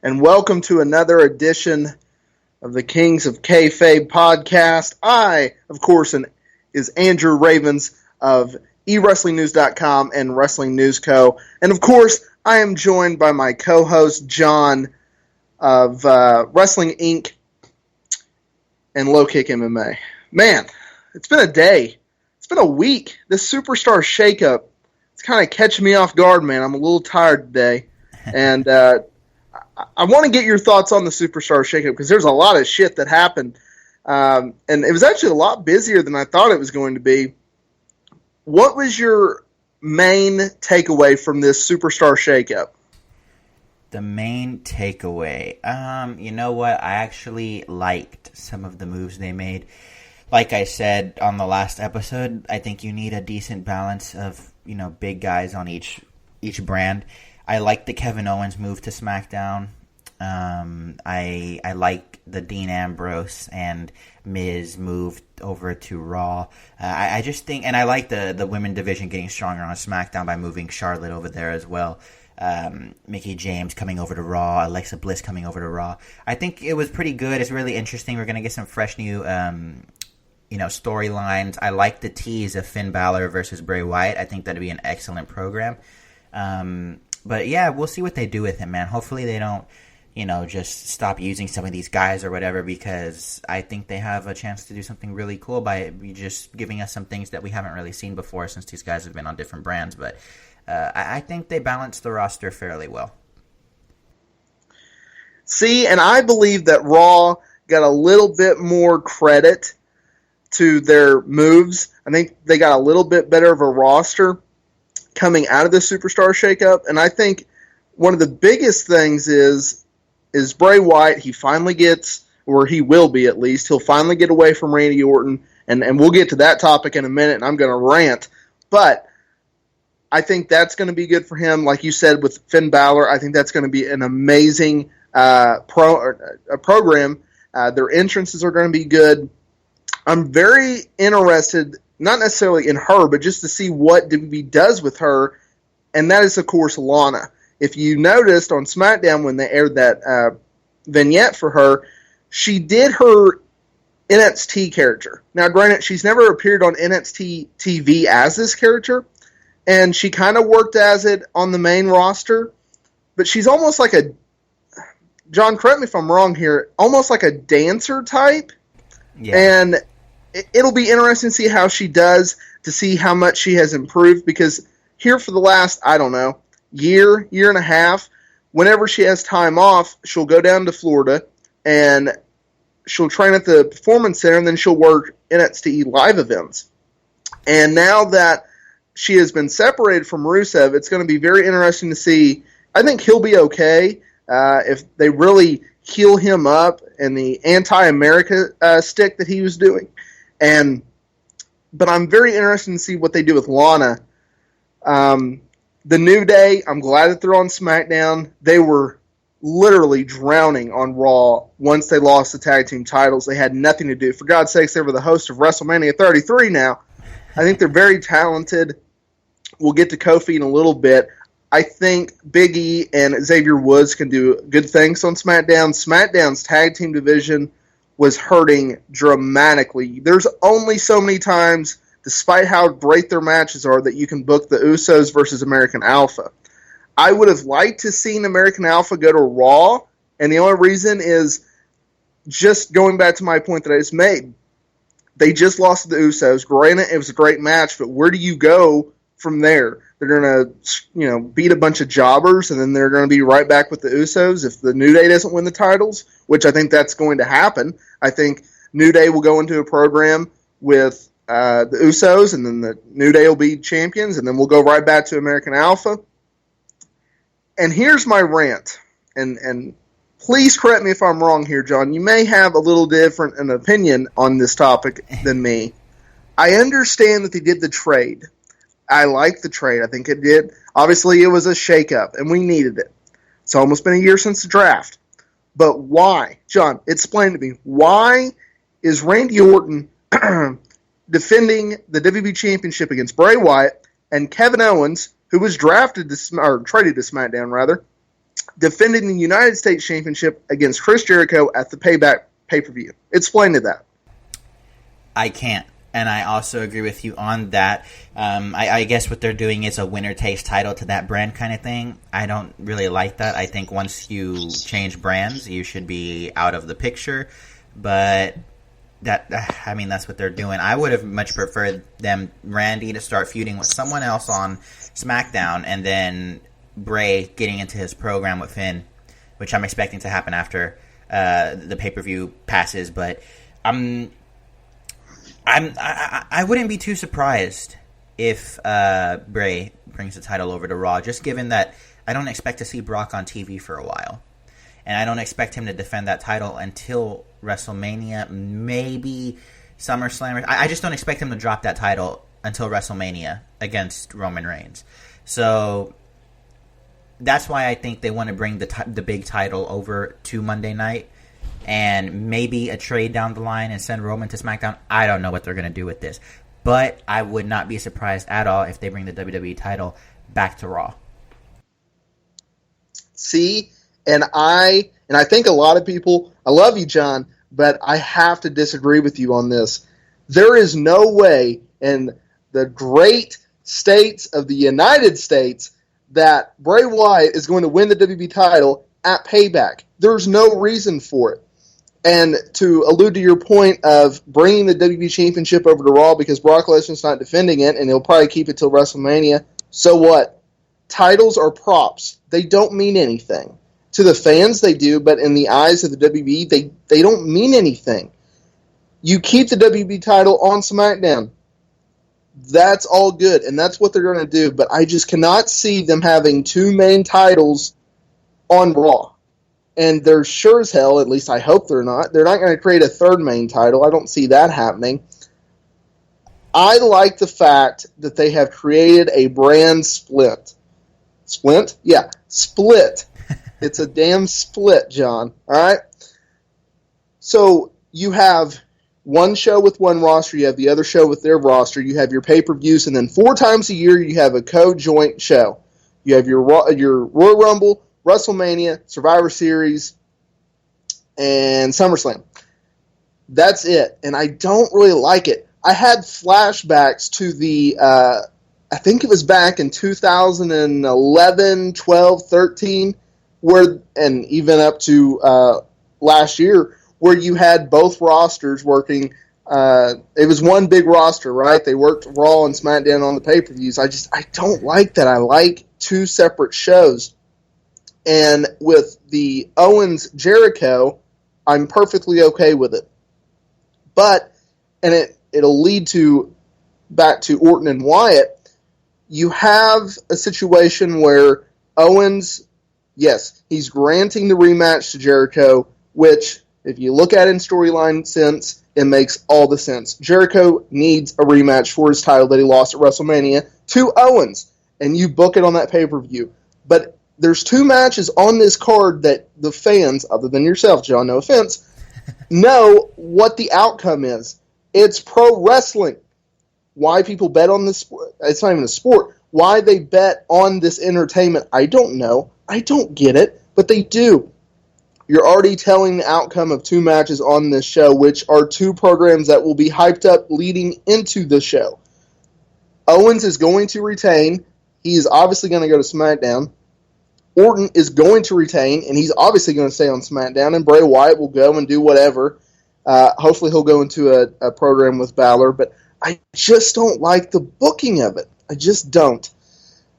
and welcome to another edition of the Kings of Kayfabe podcast. I, of course, is Andrew Ravens of eWrestlingNews.com and Wrestling News Co. And, of course, I am joined by my co-host, John, of Wrestling Inc. and Low Kick MMA. Man, it's been a day. It's been a week. This Superstar Shakeup, it's kind of catching me off guard, man. I'm a little tired today. And I want to get your thoughts on the Superstar Shakeup because there's a lot of shit that happened. And it was actually a lot busier than I thought it was going to be. What was your main takeaway from this Superstar Shakeup? The main takeaway. You know what? I actually liked some of the moves they made. Like I said on the last episode, I think you need a decent balance of, big guys on each brand. I like the Kevin Owens move to SmackDown. I like the Dean Ambrose and Miz move over to Raw. I just think, and I like the women division getting stronger on SmackDown by moving Charlotte over there as well. Mickie James coming over to Raw, Alexa Bliss coming over to Raw. I think it was pretty good. It's really interesting. We're gonna get some fresh new storylines. I like the tease of Finn Balor versus Bray Wyatt. I think that'd be an excellent program. But yeah, we'll see what they do with him, man. Hopefully they don't, just stop using some of these guys or whatever, because I think they have a chance to do something really cool by just giving us some things that we haven't really seen before since these guys have been on different brands. But I think they balance the roster fairly well. See, and I believe that Raw got a little bit more credit to their moves. I think they got a little bit better of a roster coming out of the Superstar Shakeup, and I think one of the biggest things is Bray Wyatt. He finally gets, or he will be at least, he'll finally get away from Randy Orton, and we'll get to that topic in a minute, and I'm going to rant, but I think that's going to be good for him. Like you said with Finn Balor, I think that's going to be an amazing program. Their entrances are going to be good. I'm very interested, not necessarily in her, but just to see what WWE does with her, and that is, of course, Lana. If you noticed on SmackDown when they aired that vignette for her, she did her NXT character. Now, granted, she's never appeared on NXT TV as this character, and she kind of worked as it on the main roster, but she's almost like a, John, correct me if I'm wrong here, almost like a dancer type. Yeah. And it'll be interesting to see how she does, to see how much she has improved, because here for the last, I don't know, year and a half, whenever she has time off, she'll go down to Florida and she'll train at the Performance Center, and then she'll work NXT live events. And now that she has been separated from Rusev, it's going to be very interesting to see. I think he'll be okay if they really heal him up and the anti-America stick that he was doing. But I'm very interested to see what they do with Lana. The New Day, I'm glad that they're on SmackDown. They were literally drowning on Raw once they lost the tag team titles. They had nothing to do. For God's sakes, they were the host of WrestleMania 33 now. I think they're very talented. We'll get to Kofi in a little bit. I think Big E and Xavier Woods can do good things on SmackDown. SmackDown's tag team division was hurting dramatically. There's only so many times, despite how great their matches are, that you can book the Usos versus American Alpha. I would have liked to seen American Alpha go to Raw, and the only reason is just going back to my point that I just made. They just lost to the Usos. Granted, it was a great match, but where do you go from there? They're going to, beat a bunch of jobbers, and then they're going to be right back with the Usos if the New Day doesn't win the titles, which I think that's going to happen. I think New Day will go into a program with the Usos, and then the New Day will be champions, and then we'll go right back to American Alpha. And here's my rant, and please correct me if I'm wrong here, John. You may have a little different an opinion on this topic than me. I understand that they did the trade. I like the trade. I think it did. Obviously, it was a shakeup, and we needed it. It's almost been a year since the draft. But why? John, explain to me. Why is Randy Orton defending the WWE Championship against Bray Wyatt and Kevin Owens, who was traded to SmackDown, defending the United States Championship against Chris Jericho at the Payback pay-per-view. Explain to that. I can't. And I also agree with you on that. I guess what they're doing is a winner takes title to that brand kind of thing. I don't really like that. I think once you change brands, you should be out of the picture. But that's what they're doing. I would have much preferred Randy to start feuding with someone else on SmackDown, and then Bray getting into his program with Finn, which I'm expecting to happen after the pay-per-view passes. But I wouldn't be too surprised if Bray brings the title over to Raw, just given that I don't expect to see Brock on TV for a while. And I don't expect him to defend that title until WrestleMania, maybe SummerSlam. I just don't expect him to drop that title until WrestleMania against Roman Reigns. So that's why I think they want to bring the big title over to Monday night. And maybe a trade down the line and send Roman to SmackDown. I don't know what they're going to do with this. But I would not be surprised at all if they bring the WWE title back to Raw. See, and I think a lot of people, I love you, John, but I have to disagree with you on this. There is no way in the great states of the United States that Bray Wyatt is going to win the WWE title at Payback. There's no reason for it. And to allude to your point of bringing the WWE Championship over to Raw because Brock Lesnar's not defending it, and he'll probably keep it till WrestleMania, so what? Titles are props. They don't mean anything. To the fans, they do, but in the eyes of the WWE, they don't mean anything. You keep the WWE title on SmackDown. That's all good, and that's what they're going to do, but I just cannot see them having two main titles on Raw. And they're sure as hell, at least I hope they're not going to create a third main title. I don't see that happening. I like the fact that they have created a brand split. Splint? Yeah, split. It's a damn split, John. All right? So you have one show with one roster, you have the other show with their roster, you have your pay-per-views, and then 4 times a year you have a co-joint show. You have your Royal Rumble, WrestleMania, Survivor Series, and SummerSlam. That's it. And I don't really like it. I had flashbacks to the, I think it was back in 2011, 12, 13, and even up to last year, where you had both rosters working. It was one big roster, right? They worked Raw and SmackDown on the pay-per-views. I don't like that. I like 2 separate shows. And with the Owens-Jericho, I'm perfectly okay with it. But, and it'll lead back to Orton and Wyatt, you have a situation where Owens, yes, he's granting the rematch to Jericho, which, if you look at it in storyline sense, it makes all the sense. Jericho needs a rematch for his title that he lost at WrestleMania to Owens, and you book it on that pay-per-view. But there's 2 matches on this card that the fans, other than yourself, John, no offense, know what the outcome is. It's pro wrestling. Why people bet on this sport, it's not even a sport. Why they bet on this entertainment, I don't know. I don't get it, but they do. You're already telling the outcome of 2 matches on this show, which are 2 programs that will be hyped up leading into the show. Owens is going to retain. He is obviously going to go to SmackDown. Orton is going to retain, and he's obviously going to stay on SmackDown, and Bray Wyatt will go and do whatever. Hopefully he'll go into a program with Balor, but I just don't like the booking of it. I just don't.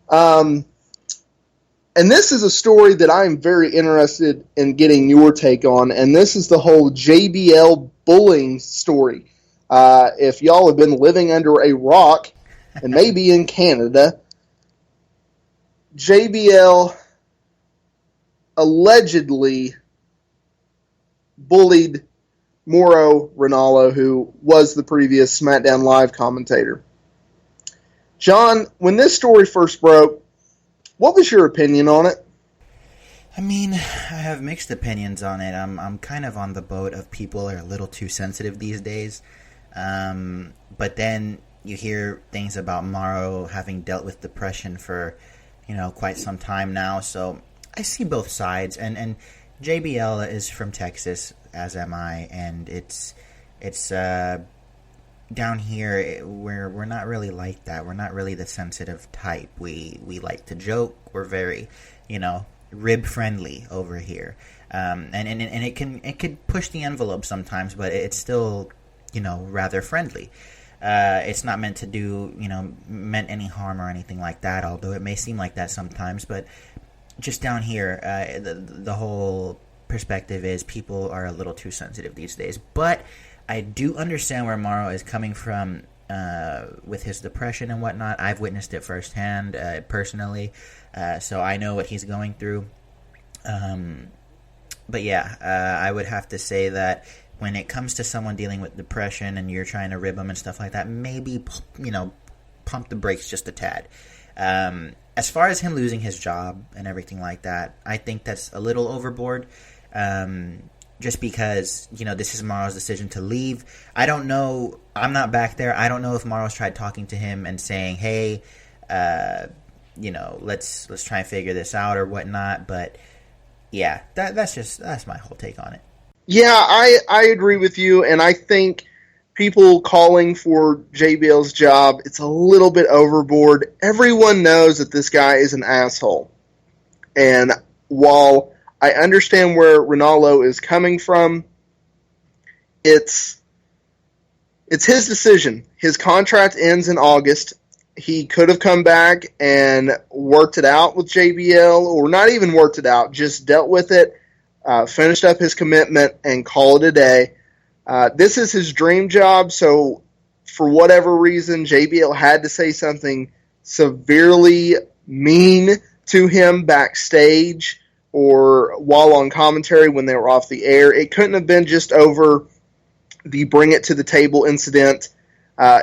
And this is a story that I'm very interested in getting your take on, and this is the whole JBL bullying story. If y'all have been living under a rock, and maybe in Canada, JBL allegedly bullied Mauro Ranallo, who was the previous SmackDown Live commentator. John, when this story first broke, what was your opinion on it? I mean, I have mixed opinions on it. I'm kind of on the boat of people are a little too sensitive these days. But then you hear things about Mauro having dealt with depression for, quite some time now. So I see both sides, and JBL is from Texas, as am I, and it's down here we're not really like that. We're not really the sensitive type. We like to joke. We're very, rib friendly over here, and it could push the envelope sometimes, but it's still rather friendly. It's not meant to do meant any harm or anything like that. Although it may seem like that sometimes, but just down here, the whole perspective is people are a little too sensitive these days. But I do understand where Morrow is coming from with his depression and whatnot. I've witnessed it firsthand, personally, so I know what he's going through. But yeah, I would have to say that when it comes to someone dealing with depression and you're trying to rib them and stuff like that, maybe, pump the brakes just a tad. As far as him losing his job and everything like that, I think that's a little overboard. Just because, this is Morrow's decision to leave. I don't know. I'm not back there. I don't know if Morrow's tried talking to him and saying, hey, let's try and figure this out or whatnot. But yeah, that's my whole take on it. Yeah, I agree with you, and I think people calling for JBL's job, it's a little bit overboard. Everyone knows that this guy is an asshole. And while I understand where Ronaldo is coming from, it's his decision. His contract ends in August. He could have come back and worked it out with JBL, or not even worked it out, just dealt with it, finished up his commitment, and called it a day. This is his dream job, so for whatever reason, JBL had to say something severely mean to him backstage or while on commentary when they were off the air. It couldn't have been just over the bring it to the table incident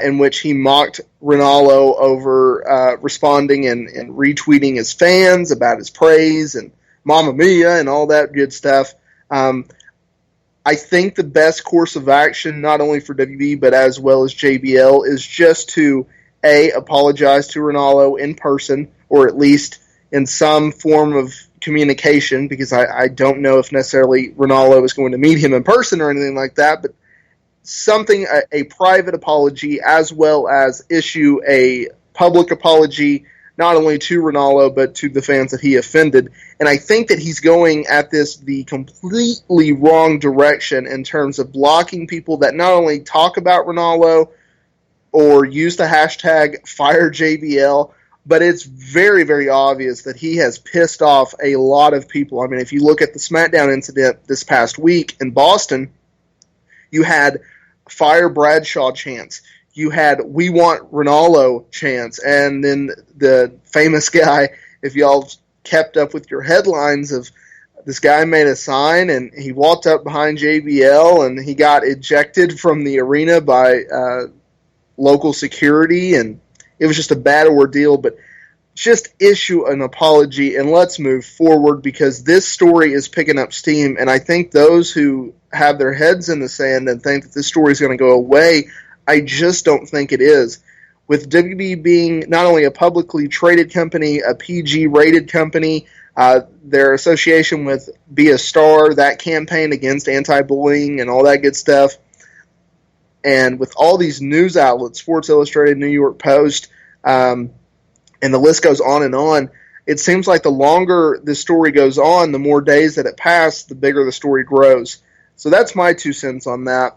in which he mocked Ronaldo over responding and retweeting his fans about his praise and Mamma Mia and all that good stuff. I think the best course of action, not only for WB but as well as JBL, is just to apologize to Ronaldo in person, or at least in some form of communication, because I don't know if necessarily Ronaldo is going to meet him in person or anything like that, but something, a private apology, as well as issue a public apology, not only to Ronaldo, but to the fans that he offended. And I think that he's going at this the completely wrong direction in terms of blocking people that not only talk about Ronaldo or use the hashtag FireJBL, but it's very, very obvious that he has pissed off a lot of people. I mean, if you look at the SmackDown incident this past week in Boston, you had Fire Bradshaw chants. You had We Want Ronaldo chants. And then the famous guy, if y'all kept up with your headlines, of this guy made a sign and he walked up behind JBL and he got ejected from the arena by local security, and it was just a bad ordeal. But just issue an apology and let's move forward, because this story is picking up steam, and I think those who have their heads in the sand and think that this story is going to go away, I just don't think it is. With WB being not only a publicly traded company, a PG-rated company, their association with Be a Star, that campaign against anti-bullying and all that good stuff, and with all these news outlets, Sports Illustrated, New York Post, and the list goes on, it seems like the longer this story goes on, the more days that it pass, the bigger the story grows. So that's my 2 cents on that.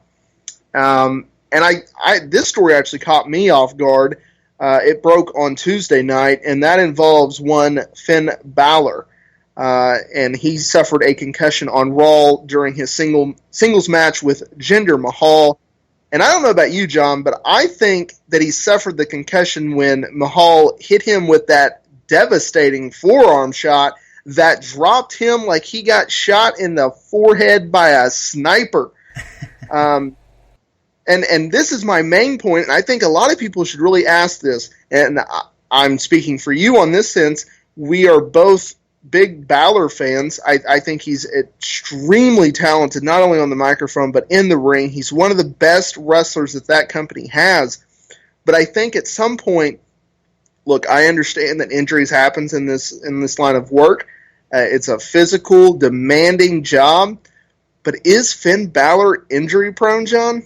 And this story actually caught me off guard. It broke on Tuesday night, and that involves one Finn Balor. And he suffered a concussion on Raw during his singles match with Jinder Mahal. And I don't know about you, John, but I think that he suffered the concussion when Mahal hit him with that devastating forearm shot that dropped him like he got shot in the forehead by a sniper. And this is my main point, and I think a lot of people should really ask this, and I'm speaking for you on this sense. We are both big Balor fans. I think he's extremely talented, not only on the microphone, but in the ring. He's one of the best wrestlers that company has. But I think at some point, look, I understand that injuries happens in this line of work, It's a physical, demanding job. But is Finn Balor injury prone, John?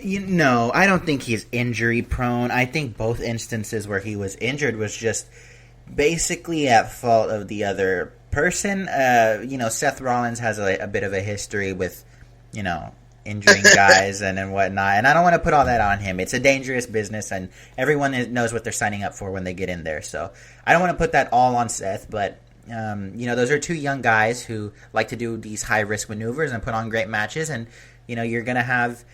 No, I don't think he's injury prone. I think both instances where he was injured was just basically at fault of the other person. Seth Rollins has a bit of a history with, injuring guys and whatnot. And I don't want to put all that on him. It's a dangerous business, and everyone knows what they're signing up for when they get in there. So I don't want to put that all on Seth, but those are two young guys who like to do these high-risk maneuvers and put on great matches, and, you're going to have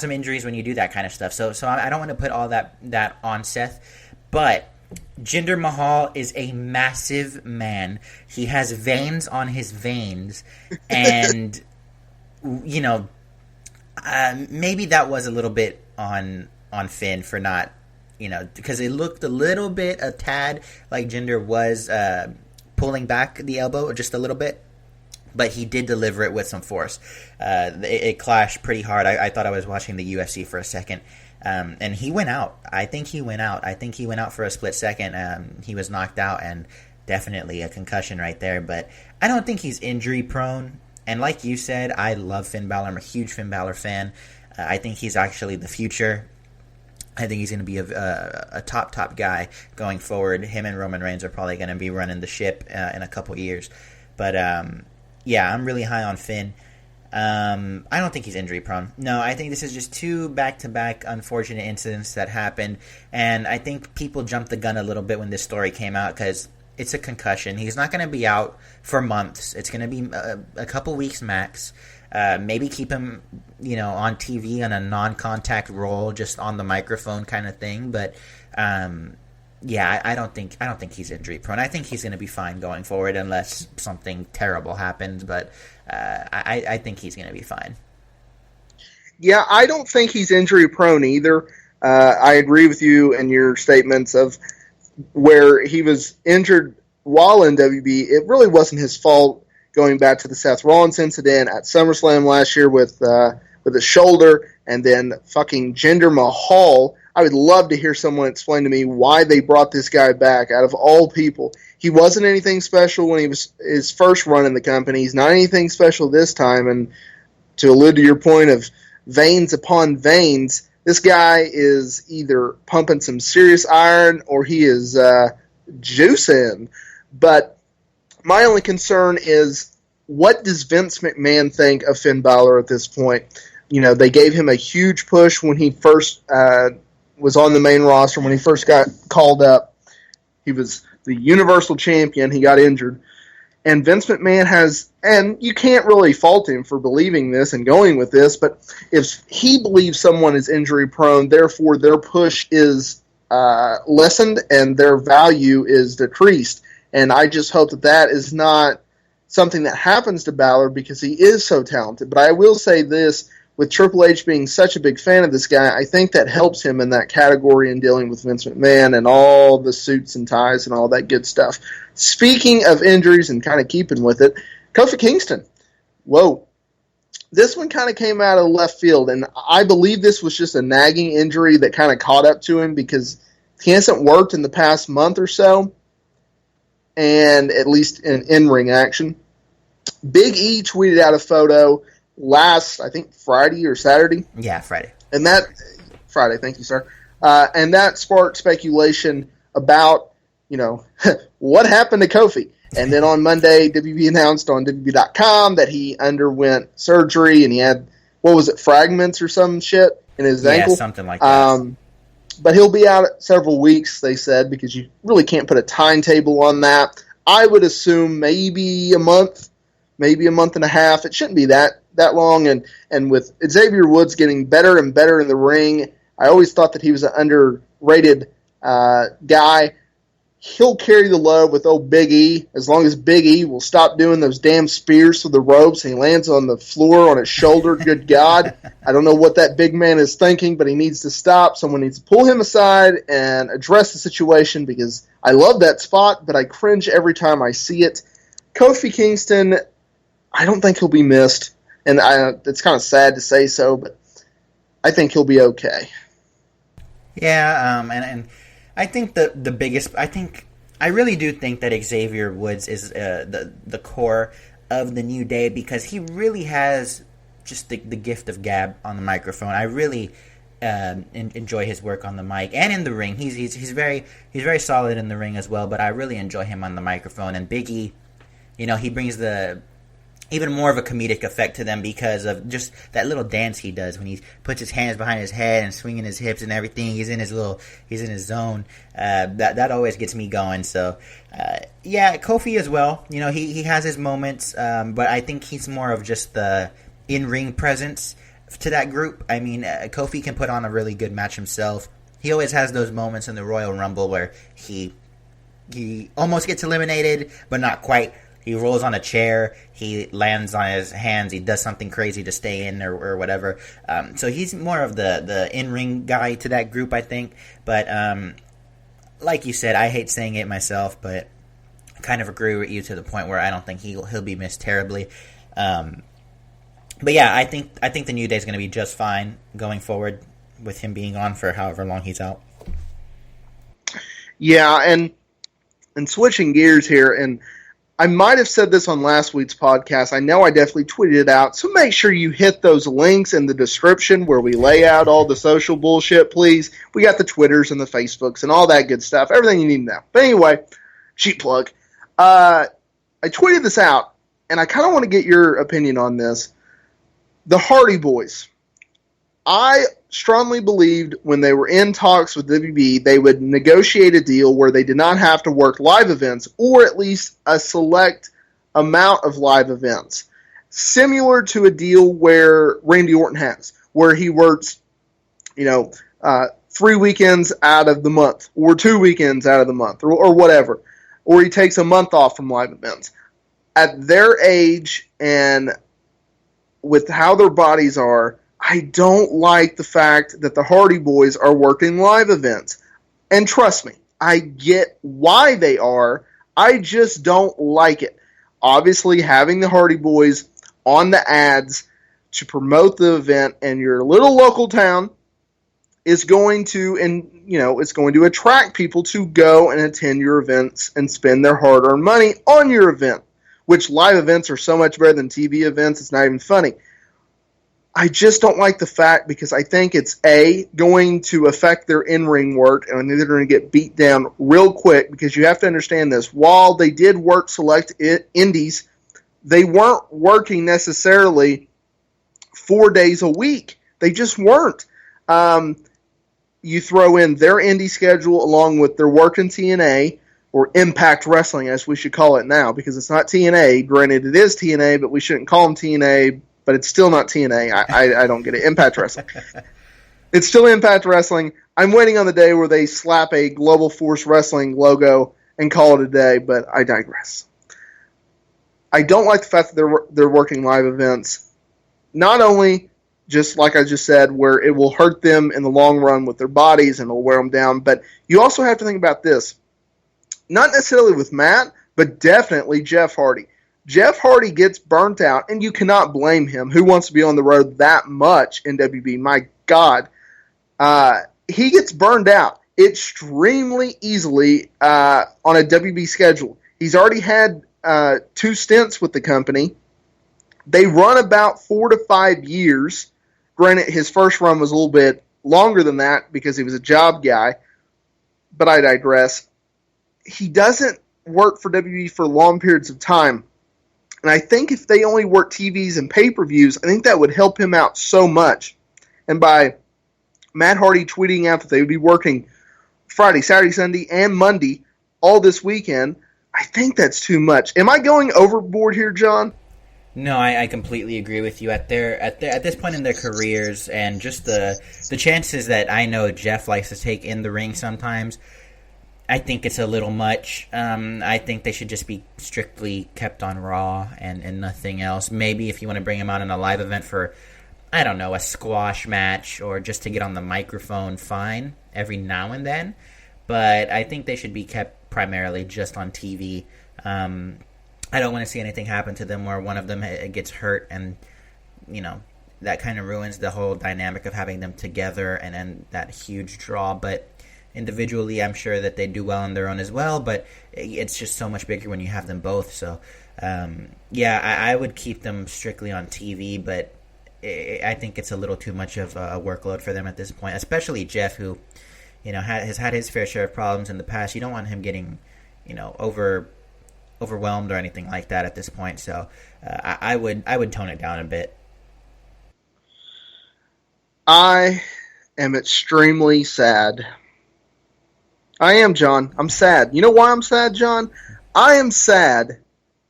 some injuries when you do that kind of stuff. So I don't want to put all that on Seth, but Jinder Mahal is a massive man. He has veins on his veins, and maybe that was a little bit on Finn for not, because it looked a tad like Jinder was pulling back the elbow just a little bit. But he did deliver it with some force. It clashed pretty hard. I thought I was watching the UFC for a second. And he went out. I think he went out for a split second. He was knocked out, and definitely a concussion right there. But I don't think he's injury prone. And like you said, I love Finn Balor. I'm a huge Finn Balor fan. I think he's actually the future. I think he's going to be a top guy going forward. Him and Roman Reigns are probably going to be running the ship in a couple years. But yeah, I'm really high on Finn. I don't think he's injury prone. No, I think this is just two back-to-back unfortunate incidents that happened, and I think people jumped the gun a little bit when this story came out because it's a concussion. He's not going to be out for months. It's going to be a couple weeks max. Maybe keep him, on TV on a non-contact role, just on the microphone kind of thing. But yeah, I don't think he's injury prone. I think he's going to be fine going forward unless something terrible happens. But I think he's going to be fine. Yeah, I don't think he's injury prone either. I agree with you in your statements of where he was injured while in WB. It really wasn't his fault. Going back to the Seth Rollins incident at SummerSlam last year with his shoulder, and then fucking Jinder Mahal. I would love to hear someone explain to me why they brought this guy back out of all people. He wasn't anything special when he was his first run in the company. He's not anything special this time. And to allude to your point of veins upon veins, this guy is either pumping some serious iron or he is juicing. But my only concern is, what does Vince McMahon think of Finn Balor at this point? They gave him a huge push when he first was on the main roster. When he first got called up, he was the Universal Champion. He got injured. And Vince McMahon has, and you can't really fault him for believing this and going with this, but if he believes someone is injury prone, therefore their push is lessened and their value is decreased. And I just hope that is not something that happens to Balor because he is so talented. But I will say this, with Triple H being such a big fan of this guy, I think that helps him in that category in dealing with Vince McMahon and all the suits and ties and all that good stuff. Speaking of injuries and kind of keeping with it, Kofi Kingston. Whoa. This one kind of came out of left field, and I believe this was just a nagging injury that kind of caught up to him because he hasn't worked in the past month or so, and at least in in-ring action. Big E tweeted out a photo last, I think, Friday or Saturday. Yeah, Friday. And that Friday, thank you, sir. And that sparked speculation about, what happened to Kofi. And then on Monday, WWE announced on WWE.com that he underwent surgery and he had, fragments or some shit in his ankle? Yeah, something like that. But he'll be out several weeks, they said, because you really can't put a timetable on that. I would assume maybe a month, maybe a month and a half. It shouldn't be that long. And with Xavier Woods getting better and better in the ring, I always thought that he was an underrated guy. He'll carry the load with old Big E as long as Big E will stop doing those damn spears through the ropes and he lands on the floor on his shoulder. Good God. I don't know what that big man is thinking, but he needs to stop. Someone needs to pull him aside and address the situation because I love that spot, but I cringe every time I see it. Kofi Kingston, I don't think he'll be missed. And it's kind of sad to say so, but I think he'll be okay. Yeah, and I think the biggest, I think I really do think that Xavier Woods is the core of the New Day because he really has just the gift of gab on the microphone. I really enjoy his work on the mic and in the ring. He's very solid in the ring as well, but I really enjoy him on the microphone. And Big E, he brings the even more of a comedic effect to them because of just that little dance he does when he puts his hands behind his head and swinging his hips and everything. He's in his zone. That always gets me going. So, Kofi as well. He has his moments, but I think he's more of just the in-ring presence to that group. I mean, Kofi can put on a really good match himself. He always has those moments in the Royal Rumble where he almost gets eliminated, but not quite. He rolls on a chair. He lands on his hands. He does something crazy to stay in or whatever. So he's more of the in-ring guy to that group, I think. But like you said, I hate saying it myself, but I kind of agree with you to the point where I don't think he'll be missed terribly. But yeah, I think the New Day is going to be just fine going forward with him being on for however long he's out. Yeah, and switching gears here, and I might have said this on last week's podcast. I know I definitely tweeted it out. So make sure you hit those links in the description where we lay out all the social bullshit, please. We got the Twitters and the Facebooks and all that good stuff. Everything you need to know. But anyway, cheap plug. I tweeted this out, and I kind of want to get your opinion on this. The Hardy Boys. I strongly believed when they were in talks with WWE, they would negotiate a deal where they did not have to work live events, or at least a select amount of live events. Similar to a deal where Randy Orton has, where he works, 3 weekends out of the month, or 2 weekends out of the month, or whatever. Or he takes a month off from live events. At their age and with how their bodies are, I don't like the fact that the Hardy Boys are working live events. And trust me, I get why they are. I just don't like it. Obviously, having the Hardy Boys on the ads to promote the event in your little local town is going to, it's going to attract people to go and attend your events and spend their hard-earned money on your event, which live events are so much better than TV events, it's not even funny. I just don't like the fact because I think it's going to affect their in-ring work, and they're going to get beat down real quick because you have to understand this. While they did work select indies, they weren't working necessarily 4 days a week. They just weren't. You throw in their indie schedule along with their work in TNA, or Impact Wrestling as we should call it now, because it's not TNA. Granted, it is TNA, but we shouldn't call them TNA, but it's still not TNA. I don't get it. Impact Wrestling. It's still Impact Wrestling. I'm waiting on the day where they slap a Global Force Wrestling logo and call it a day, but I digress. I don't like the fact that they're working live events. Not only, just like I just said, where it will hurt them in the long run with their bodies and it'll wear them down, but you also have to think about this. Not necessarily with Matt, but definitely Jeff Hardy. Jeff Hardy gets burnt out, and you cannot blame him. Who wants to be on the road that much in WB? My God. He gets burned out extremely easily on a WB schedule. He's already had 2 stints with the company. They run about 4 to 5 years. Granted, his first run was a little bit longer than that because he was a job guy, but I digress. He doesn't work for WWE for long periods of time. And I think if they only work TVs and pay-per-views, I think that would help him out so much. And by Matt Hardy tweeting out that they would be working Friday, Saturday, Sunday, and Monday all this weekend, I think that's too much. Am I going overboard here, John? No, I completely agree with you. At this point in their careers, and just the chances that I know Jeff likes to take in the ring sometimes, I think it's a little much. I think they should just be strictly kept on Raw and nothing else. Maybe if you want to bring him out in a live event for, I don't know, a squash match or just to get on the microphone, fine, every now and then. But I think they should be kept primarily just on TV. I don't want to see anything happen to them where one of them gets hurt and, that kind of ruins the whole dynamic of having them together and that huge draw. But individually, I'm sure that they do well on their own as well, but it's just so much bigger when you have them both. So, I would keep them strictly on TV, but I think it's a little too much of a workload for them at this point, especially Jeff, who, has had his fair share of problems in the past. You don't want him getting, overwhelmed or anything like that at this point. So I would tone it down a bit. I am extremely sad. I am, John. I'm sad. You know why I'm sad, John? I am sad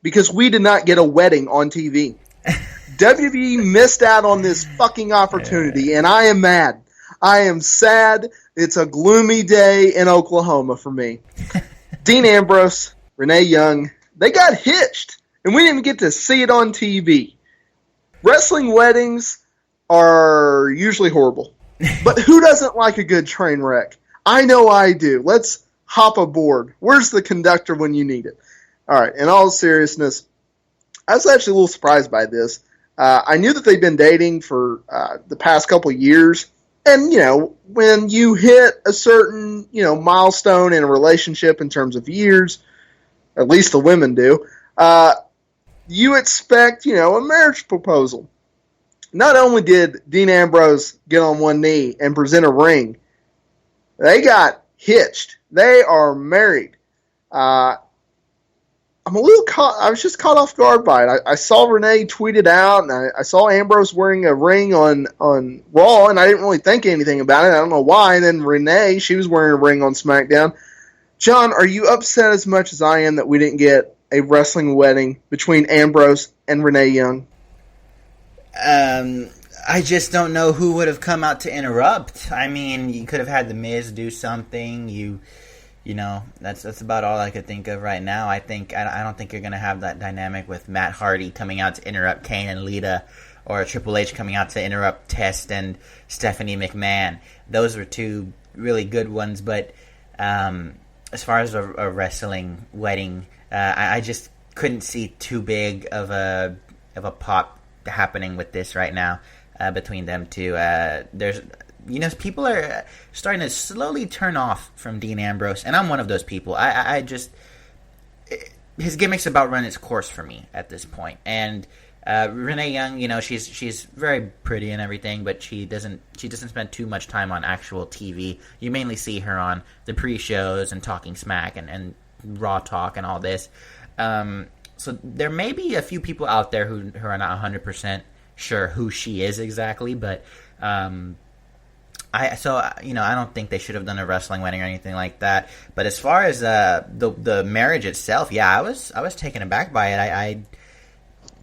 because we did not get a wedding on TV. WWE missed out on this fucking opportunity, and I am mad. I am sad. It's a gloomy day in Oklahoma for me. Dean Ambrose, Renee Young, they got hitched, and we didn't get to see it on TV. Wrestling weddings are usually horrible, but who doesn't like a good train wreck? I know I do. Let's hop aboard. Where's the conductor when you need it? All right, in all seriousness, I was actually a little surprised by this. I knew that they'd been dating for the past couple of years. And, when you hit a certain, milestone in a relationship in terms of years, at least the women do, you expect, a marriage proposal. Not only did Dean Ambrose get on one knee and present a ring, they got hitched. They are married. I was just caught off guard by it. I saw Renee tweet it out, and I saw Ambrose wearing a ring on Raw, and I didn't really think anything about it. I don't know why. And then Renee, she was wearing a ring on SmackDown. John, are you upset as much as I am that we didn't get a wrestling wedding between Ambrose and Renee Young? I just don't know who would have come out to interrupt. I mean, you could have had The Miz do something. That's about all I could think of right now. I don't think you're going to have that dynamic with Matt Hardy coming out to interrupt Kane and Lita, or Triple H coming out to interrupt Test and Stephanie McMahon. Those were two really good ones, but as far as a wrestling wedding, I just couldn't see too big of a pop happening with this right now between them two. People are starting to slowly turn off from Dean Ambrose, and I'm one of those people. His gimmick's about run its course for me at this point. And Renee Young, she's very pretty and everything, but she doesn't spend too much time on actual TV. You mainly see her on the pre-shows and talking smack and Raw Talk and all this. So there may be a few people out there who are not 100% sure who she is exactly, but I don't think they should have done a wrestling wedding or anything like that. But as far as the marriage itself, yeah, I was taken aback by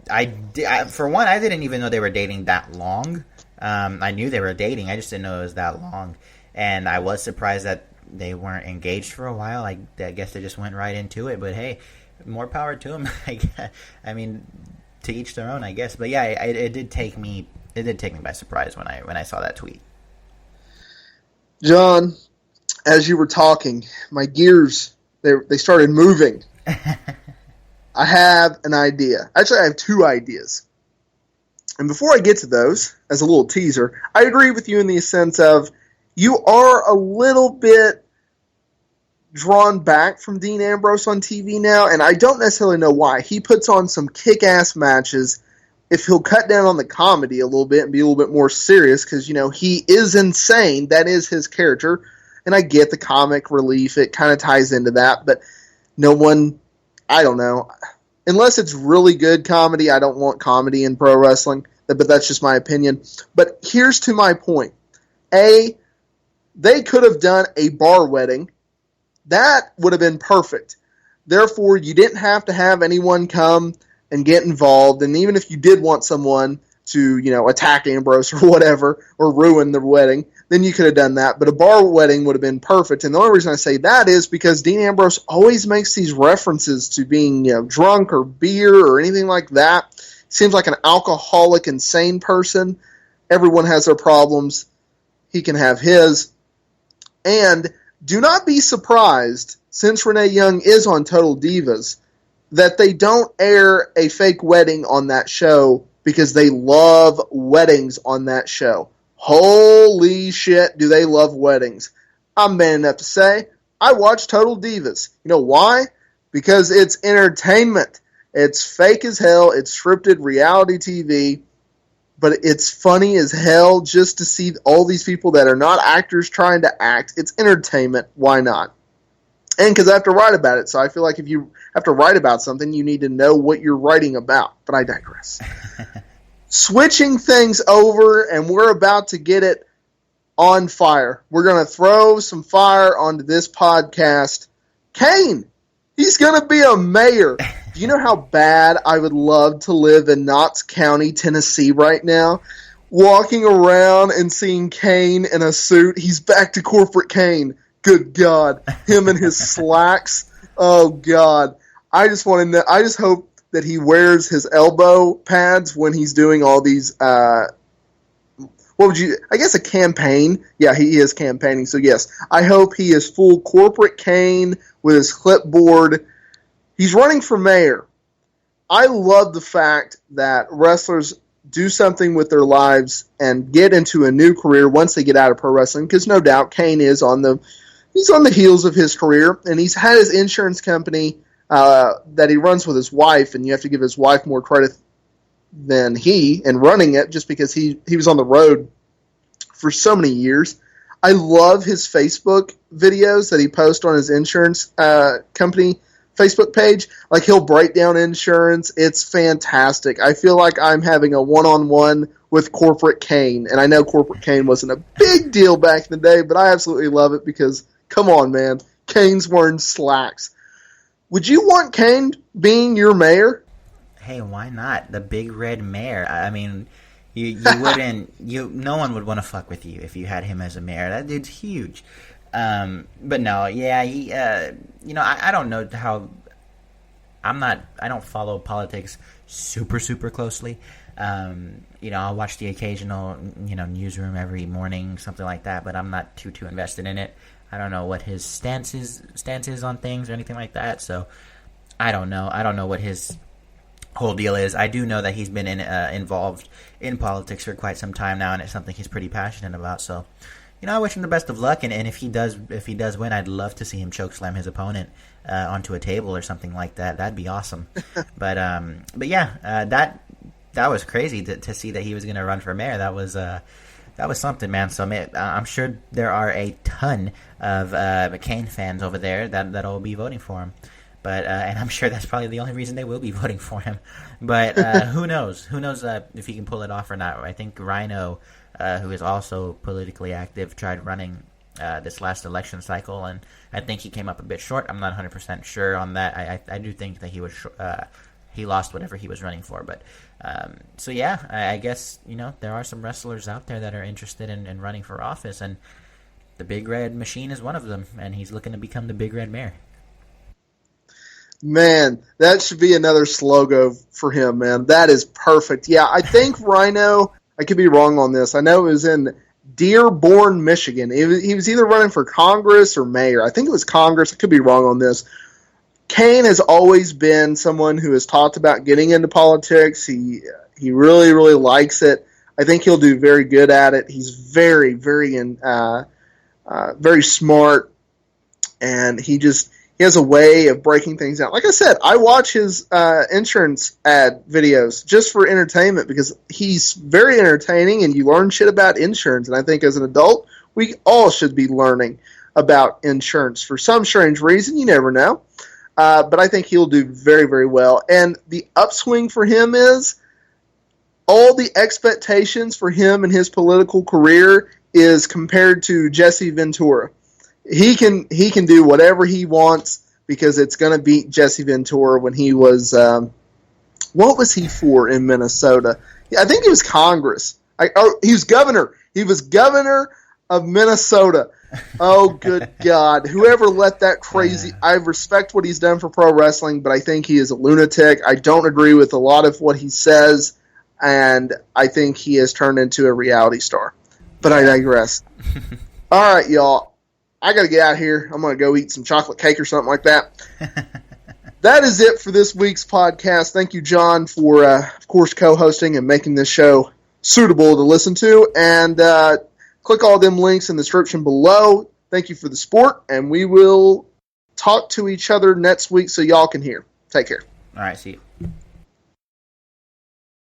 it. For one, I didn't even know they were dating that long. I knew they were dating, I just didn't know it was that long. And I was surprised that they weren't engaged for a while. I guess they just went right into it. But hey, more power to them. I mean, to each their own, I guess. But yeah, it did take me by surprise when I saw that tweet. John, as you were talking, my gears, they started moving. I have an idea. Actually, I have two ideas. And before I get to those, as a little teaser, I agree with you in the sense of you are a little bit drawn back from Dean Ambrose on TV now, and I don't necessarily know why. He puts on some kick-ass matches. If he'll cut down on the comedy a little bit and be a little bit more serious, because, he is insane. That is his character. And I get the comic relief. It kind of ties into that. But I don't know. Unless it's really good comedy, I don't want comedy in pro wrestling. But that's just my opinion. But here's to my point. They could have done a bar wedding. That would have been perfect. Therefore, you didn't have to have anyone come and get involved. And even if you did want someone to, attack Ambrose or whatever, or ruin the wedding, then you could have done that. But a bar wedding would have been perfect. And the only reason I say that is because Dean Ambrose always makes these references to being, drunk or beer or anything like that. Seems like an alcoholic, insane person. Everyone has their problems. He can have his. And do not be surprised, since Renee Young is on Total Divas, that they don't air a fake wedding on that show because they love weddings on that show. Holy shit, do they love weddings. I'm man enough to say I watch Total Divas. You know why? Because it's entertainment. It's fake as hell. It's scripted reality TV. But it's funny as hell just to see all these people that are not actors trying to act. It's entertainment. Why not? And because I have to write about it. So I feel like if you have to write about something, you need to know what you're writing about. But I digress. Switching things over, and we're about to get it on fire. We're going to throw some fire onto this podcast. Kane, he's going to be a mayor. Do you know how bad I would love to live in Knox County, Tennessee right now? Walking around and seeing Kane in a suit. He's back to corporate Kane. Good God. Him and his slacks. Oh, God. I just want to know. I just hope that he wears his elbow pads when he's doing all these, I guess a campaign. Yeah, he is campaigning. So, yes, I hope he is full corporate Kane with his clipboard. He's running for mayor. I love the fact that wrestlers do something with their lives and get into a new career once they get out of pro wrestling, because no doubt Kane is on the heels of his career, and he's had his insurance company that he runs with his wife, and you have to give his wife more credit than he in running it, just because he was on the road for so many years. I love his Facebook videos that he posts on his insurance company Facebook page. Like, he'll break down insurance. It's fantastic. I feel like I'm having a one-on-one with corporate Kane, and I know corporate Kane wasn't a big deal back in the day, but I absolutely love it because, come on, man, Kane's wearing slacks. Would you want Kane being your mayor? Hey, why not? The big red mayor. I mean, you wouldn't. No one would want to fuck with you if you had him as a mayor. That dude's huge. But no, yeah, he. I don't know how. I don't follow politics super closely. I'll watch the occasional newsroom every morning, something like that. But I'm not too invested in it. I don't know what his stance is on things or anything like that. So I don't know. I don't know what his whole deal is. I do know that he's been involved in politics for quite some time now, and it's something he's pretty passionate about. So, I wish him the best of luck. And if he does win, I'd love to see him chokeslam his opponent onto a table or something like that. That'd be awesome. but yeah, that was crazy to see that he was going to run for mayor. That was something, man. So I'm sure there are a ton of McCain fans over there that'll be voting for him. But and I'm sure that's probably the only reason they will be voting for him. But who knows? Who knows if he can pull it off or not? I think Rhino, who is also politically active, tried running this last election cycle, and I think he came up a bit short. I'm not 100% sure on that. I do think that he lost whatever he was running for. But so yeah, I guess there are some wrestlers out there that are interested in running for office, and the Big Red Machine is one of them, and he's looking to become the Big Red Mayor. Man, that should be another slogan for him, man. That is perfect. Yeah, I think Rhino, I could be wrong on this. I know it was in Dearborn, Michigan. He was either running for Congress or mayor. I think it was Congress. I could be wrong on this. Kane has always been someone who has talked about getting into politics. He really, really likes it. I think he'll do very good at it. He's very, very very smart, and he has a way of breaking things down. Like I said, I watch his insurance ad videos just for entertainment because he's very entertaining, and you learn shit about insurance. And I think as an adult, we all should be learning about insurance for some strange reason. You never know. But I think he'll do very, very well. And the upswing for him is all the expectations for him and his political career is compared to Jesse Ventura. He can do whatever he wants because it's going to beat Jesse Ventura when he was what was he for in Minnesota? I think he was Congress. He was governor. He was governor of Minnesota. Oh, good God. Whoever let that crazy... I respect what he's done for pro wrestling, but I think he is a lunatic. I don't agree with a lot of what he says, and I think he has turned into a reality star. But I digress. All right, y'all. I got to get out of here. I'm going to go eat some chocolate cake or something like that. That is it for this week's podcast. Thank you, John, for, of course, co-hosting and making this show suitable to listen to. And click all them links in the description below. Thank you for the support, and we will talk to each other next week so y'all can hear. Take care. All right, see you.